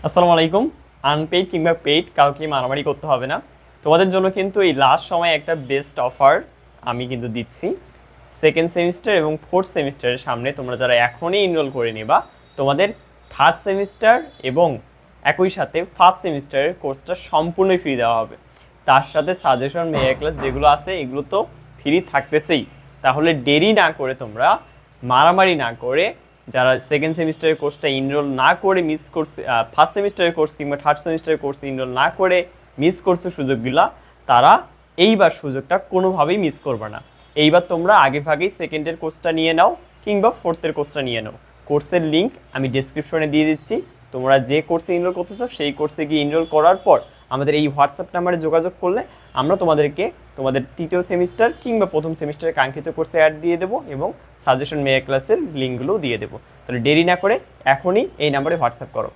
আসসালামু আলাইকুম। আনপেইড কিংবা পেইড কাউকে মারামারি করতে হবে না। তোমাদের জন্য কিন্তু এই লাস্ট সময় একটা বেস্ট অফার আমি কিন্তু দিচ্ছি। সেকেন্ড সেমিস্টার এবং ফোর্থ সেমিস্টারের সামনে তোমরা যারা এখনই এনরোল করে নেবা, তোমাদের থার্ড সেমিস্টার এবং একই সাথে ফার্স্ট সেমিস্টারের কোর্সটা সম্পূর্ণই ফ্রি দেওয়া হবে। তার সাথে সাজেশন মেগা ক্লাস যেগুলো আছে এগুলো তো ফ্রি থাকতেছেই। তাহলে দেরি না করে তোমরা, মারামারি না করে, যারা সেকেন্ড সেমিস্টারের কোর্সটা এনরোল না করে মিস করছে, ফার্স্ট সেমিস্টারের কোর্স কিংবা থার্ড সেমিস্টারের কোর্স এনরোল না করে মিস করছে সুযোগগুলা, তারা এইবার সুযোগটা কোনোভাবেই মিস করবে না। এইবার তোমরা আগে ভাগেই সেকেন্ডের কোর্সটা নিয়ে নাও কিংবা ফোর্থের কোর্সটা নিয়ে নাও। কোর্সের লিঙ্ক আমি ডেসক্রিপশনে দিয়ে দিচ্ছি। তোমরা যে কোর্সে এনরোল করতেছো সেই কোর্সে গিয়ে এনরোল করার পর আমাদের এই হোয়াটসঅ্যাপ নাম্বারে যোগাযোগ করলে আমরা তোমাদেরকে তোমাদের তৃতীয় সেমিস্টার কিংবা প্রথম সেমিস্টারের কাঙ্ক্ষিত কোর্সে অ্যাড দিয়ে দেবো এবং সাজেশন মেগা ক্লাসের লিঙ্কগুলোও দিয়ে দেবো। তাহলে দেরি না করে এখনই এই নাম্বারে হোয়াটসঅ্যাপ করো।